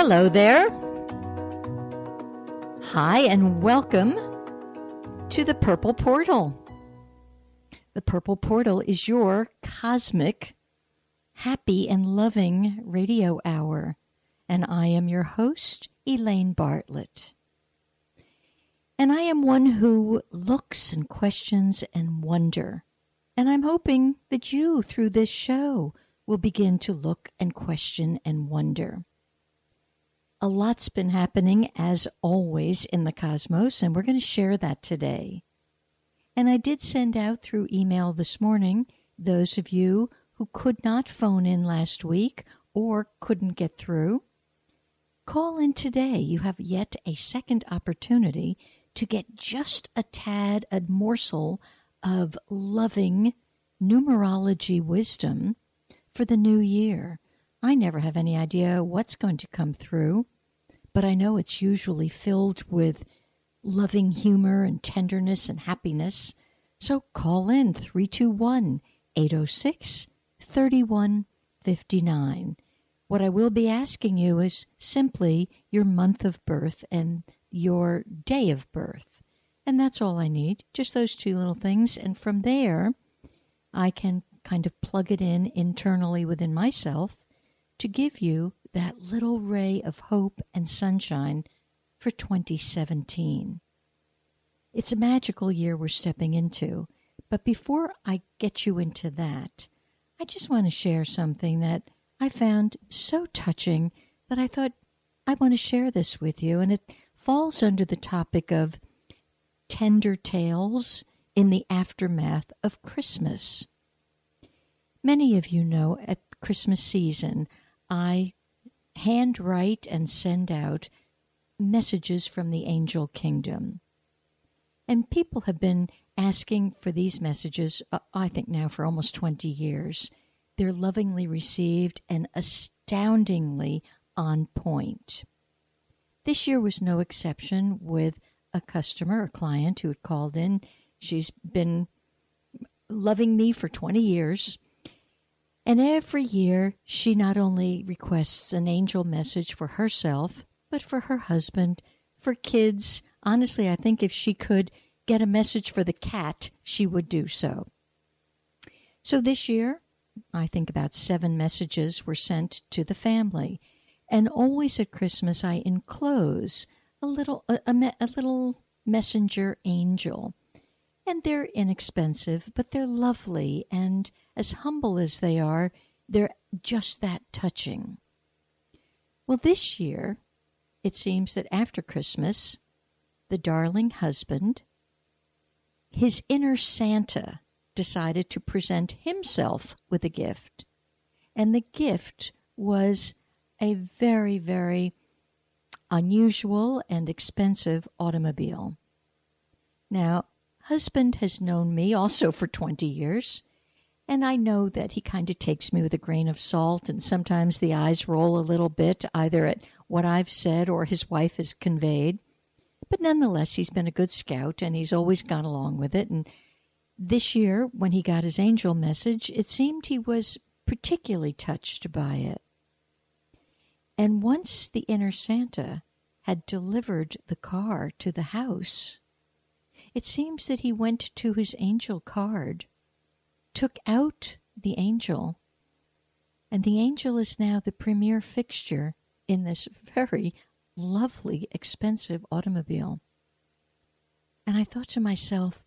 Hello there. Hi, and welcome to the Purple Portal. The Purple Portal is your cosmic, happy, and loving radio hour, and I am your host, Elaine Bartlett. And I am one who looks and questions and wonder, and I'm hoping that you, through this show, will begin to look and question and wonder. A lot's been happening, as always, in the cosmos, and we're going to share that today. And I did send out through email this morning, those of you who could not phone in last week or couldn't get through, call in today. You have yet a second opportunity to get just a tad, a morsel of loving numerology wisdom for the new year. I never have any idea what's going to come through, but I know it's usually filled with loving humor and tenderness and happiness. So call in 321-806-3159. What I will be asking you is simply your month of birth and your day of birth. And that's all I need, just those two little things. And from there, I can kind of plug it in internally within myself to give you that little ray of hope and sunshine for 2017. It's a magical year we're stepping into, but before I get you into that, I just want to share something that I found so touching that I thought I want to share this with you, and it falls under the topic of tender tales in the aftermath of Christmas. Many of you know at Christmas season, I handwrite and send out messages from the angel kingdom. And people have been asking for these messages, I think now for almost 20 years. They're lovingly received and astoundingly on point. This year was no exception with a customer, a client who had called in. She's been loving me for 20 years. And every year, she not only requests an angel message for herself, but for her husband, for kids. Honestly, I think if she could get a message for the cat, she would do so. So this year, I think about 7 messages were sent to the family. And always at Christmas, I enclose a little messenger angel. And they're inexpensive, but they're lovely, and as humble as they are, they're just that touching. Well, this year, it seems that after Christmas, the darling husband, his inner Santa, decided to present himself with a gift. And the gift was a very, very unusual and expensive automobile. Now, husband has known me also for 20 years, and I know that he kind of takes me with a grain of salt, and sometimes the eyes roll a little bit, either at what I've said or his wife has conveyed. But nonetheless, he's been a good scout, and he's always gone along with it. And this year, when he got his angel message, it seemed he was particularly touched by it. And once the inner Santa had delivered the car to the house, it seems that he went to his angel card, took out the angel, and the angel is now the premier fixture in this very lovely, expensive automobile. And I thought to myself,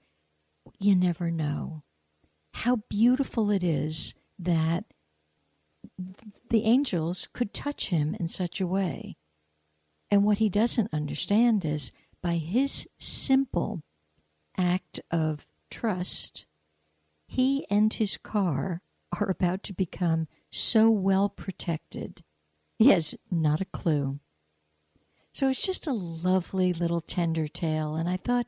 you never know how beautiful it is that the angels could touch him in such a way. And what he doesn't understand is by his simple act of trust, he and his car are about to become so well protected. He has not a clue. So it's just a lovely little tender tale. And I thought,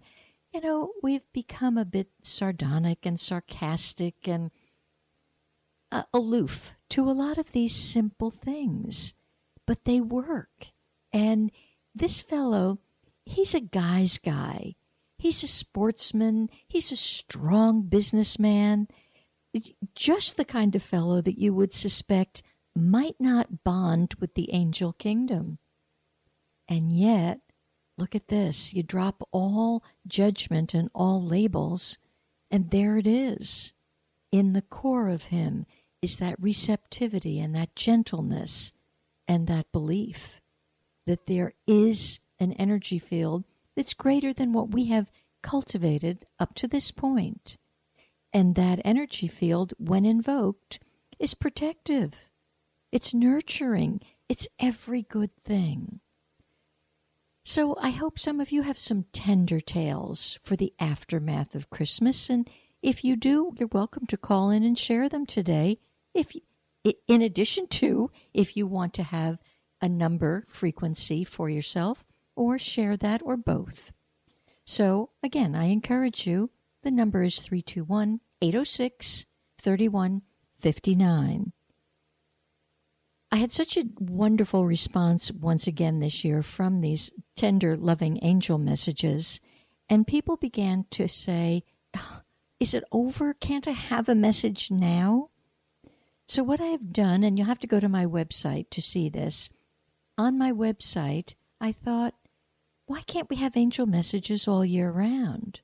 we've become a bit sardonic and sarcastic and aloof to a lot of these simple things. But they work. And this fellow, he's a guy's guy. He's a sportsman. He's a strong businessman. Just the kind of fellow that you would suspect might not bond with the angel kingdom. And yet, look at this. You drop all judgment and all labels, and there it is. In the core of him is that receptivity and that gentleness and that belief that there is an energy field that's greater than what we have cultivated up to this point. And that energy field, when invoked, is protective. It's nurturing. It's every good thing. So I hope some of you have some tender tales for the aftermath of Christmas. And if you do, you're welcome to call in and share them today. In addition to, if you want to have a number frequency for yourself, or share that, or both. So again, I encourage you. The number is 321-806-3159. I had such a wonderful response once again this year from these tender, loving angel messages, and people began to say, is it over? Can't I have a message now? So what I have done, and you'll have to go to my website to see this, on my website, I thought, why can't we have angel messages all year round?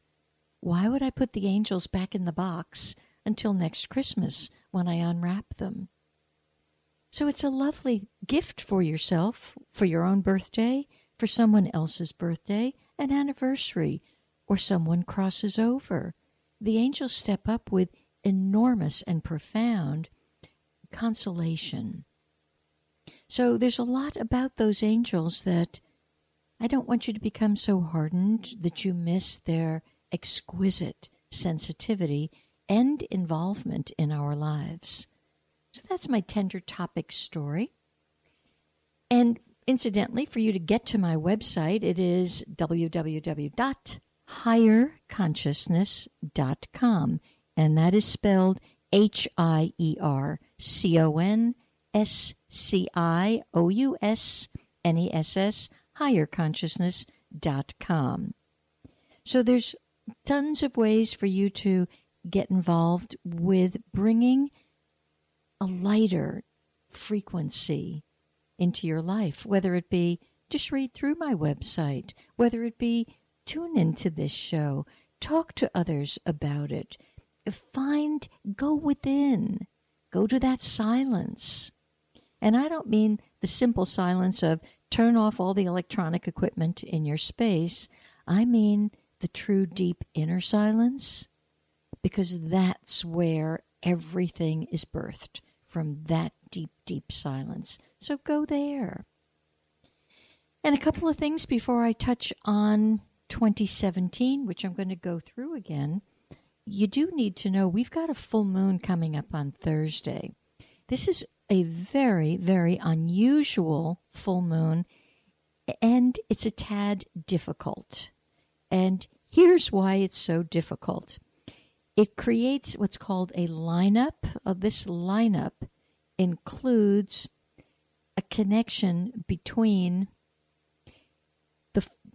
Why would I put the angels back in the box until next Christmas when I unwrap them? So it's a lovely gift for yourself, for your own birthday, for someone else's birthday, an anniversary, or someone crosses over. The angels step up with enormous and profound consolation. So there's a lot about those angels that I don't want you to become so hardened that you miss their exquisite sensitivity and involvement in our lives. So that's my tender topic story. And incidentally, for you to get to my website, it is www.higherconsciousness.com. And that is spelled HIERCONSCIOUSNESS, higherconsciousness.com. So there's tons of ways for you to get involved with bringing a lighter frequency into your life, whether it be just read through my website, whether it be tune into this show, talk to others about it, go within, go to that silence. And I don't mean the simple silence of turn off all the electronic equipment in your space. I mean the true deep inner silence, because that's where everything is birthed, from that deep, deep silence. So go there. And a couple of things before I touch on 2017, which I'm going to go through again. You do need to know we've got a full moon coming up on Thursday. This is a very, very unusual full moon, and it's a tad difficult. And here's why it's so difficult. It creates what's called a lineup. This lineup includes a connection between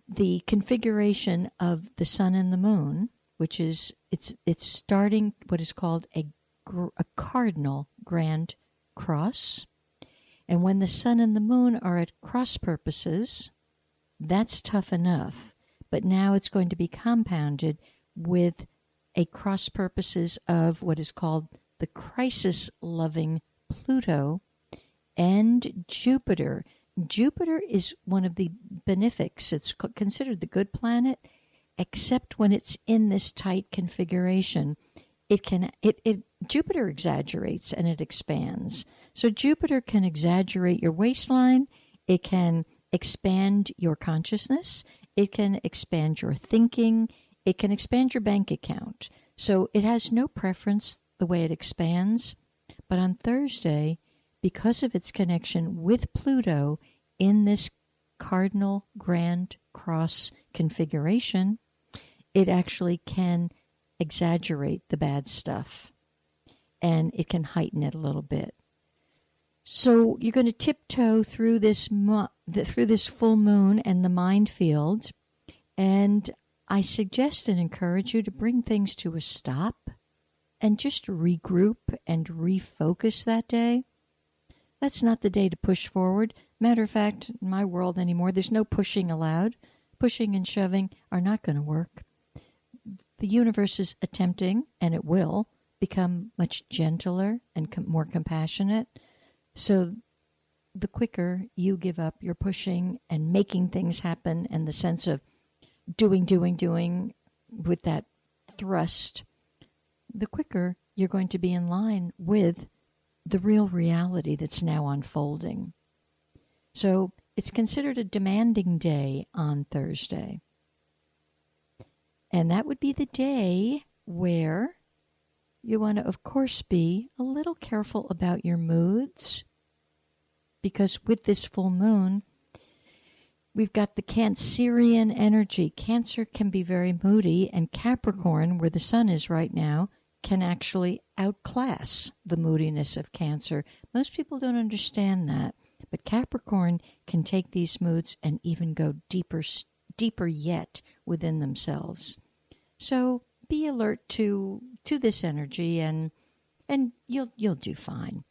the configuration of the sun and the moon, which is it's starting what is called a cardinal grand cross. And when the sun and the moon are at cross purposes, that's tough enough. But now it's going to be compounded with a cross purposes of what is called the crisis-loving Pluto and Jupiter. Jupiter is one of the benefics. It's considered the good planet, except when it's in this tight configuration. Jupiter exaggerates and it expands. So Jupiter can exaggerate your waistline. It can expand your consciousness. It can expand your thinking. It can expand your bank account. So it has no preference the way it expands. But on Thursday, because of its connection with Pluto in this cardinal grand cross configuration, it actually can exaggerate the bad stuff. And it can heighten it a little bit. So you're going to tiptoe through this full moon and the mind field, and I suggest and encourage you to bring things to a stop and just regroup and refocus that day. That's not the day to push forward. Matter of fact, in my world anymore, there's no pushing allowed. Pushing and shoving are not going to work. The universe is attempting, and it will, become much gentler and more compassionate. So the quicker you give up your pushing and making things happen and the sense of doing with that thrust, the quicker you're going to be in line with the real reality that's now unfolding. So it's considered a demanding day on Thursday. And that would be the day where you want to, of course, be a little careful about your moods, because with this full moon, we've got the Cancerian energy. Cancer can be very moody, and Capricorn, where the sun is right now, can actually outclass the moodiness of Cancer. Most people don't understand that, but Capricorn can take these moods and even go deeper yet within themselves. So be alert to this energy, and you'll do fine.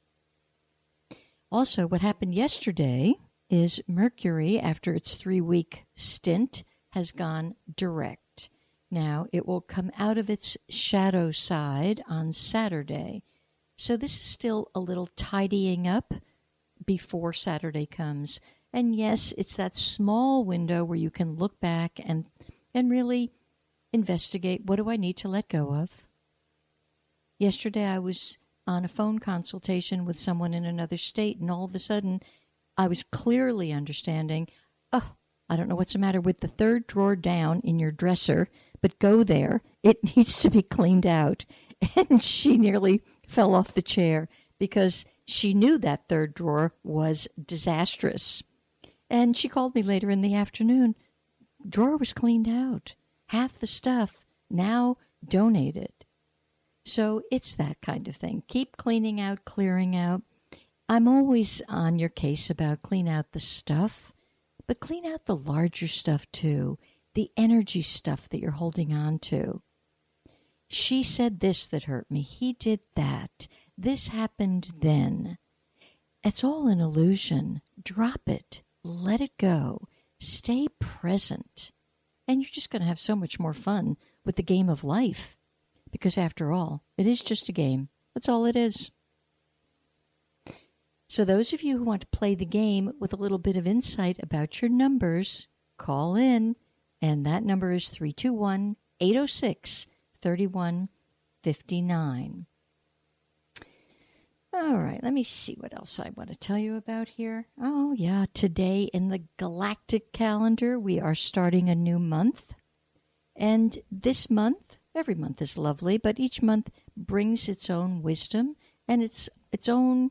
Also, what happened yesterday is Mercury, after its 3-week stint, has gone direct. Now, it will come out of its shadow side on Saturday. So this is still a little tidying up before Saturday comes. And yes, it's that small window where you can look back and really investigate, what do I need to let go of? Yesterday I was on a phone consultation with someone in another state, and all of a sudden I was clearly understanding, I don't know what's the matter with the third drawer down in your dresser, but go there. It needs to be cleaned out. And she nearly fell off the chair because she knew that third drawer was disastrous. And she called me later in the afternoon. Drawer was cleaned out. Half the stuff now donated. So it's that kind of thing. Keep cleaning out, clearing out. I'm always on your case about clean out the stuff, but clean out the larger stuff too, the energy stuff that you're holding on to. She said this that hurt me. He did that. This happened then. It's all an illusion. Drop it. Let it go. Stay present. And you're just going to have so much more fun with the game of life. Because after all, it is just a game. That's all it is. So those of you who want to play the game with a little bit of insight about your numbers, call in. And that number is 321-806-3159. All right, let me see what else I want to tell you about here. Oh, yeah, today in the galactic calendar, we are starting a new month. And this month, every month is lovely, but each month brings its own wisdom and its own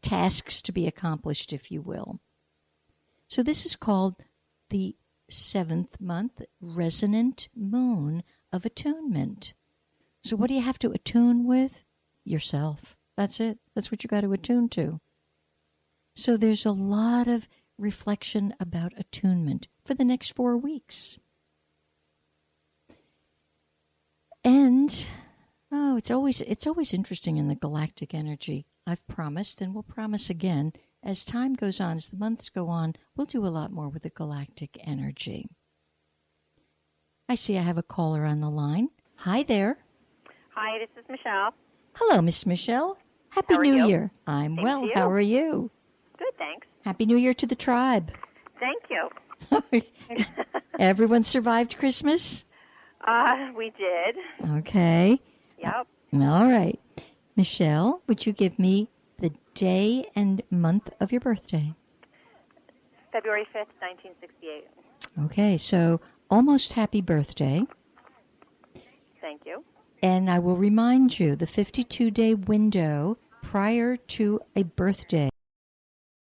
tasks to be accomplished, if you will. So this is called the 7th month resonant moon of attunement. So what do you have to attune with? Yourself. That's it. That's what you got to attune to. So there's a lot of reflection about attunement for the next 4 weeks. And it's always interesting in the galactic energy. I've promised, and we'll promise again, as time goes on, as the months go on, we'll do a lot more with the galactic energy. I see I have a caller on the line. Hi there. Hi, this is Michelle. Hello, Miss Michelle. Happy New Year. I'm well. How are you? Good, thanks. Happy New Year to the tribe. Thank you. Everyone survived Christmas? We did. Okay. Yep. All right. Michelle, would you give me the day and month of your birthday? February 5th, 1968. Okay, so almost happy birthday. Thank you. And I will remind you, the 52-day window prior to a birthday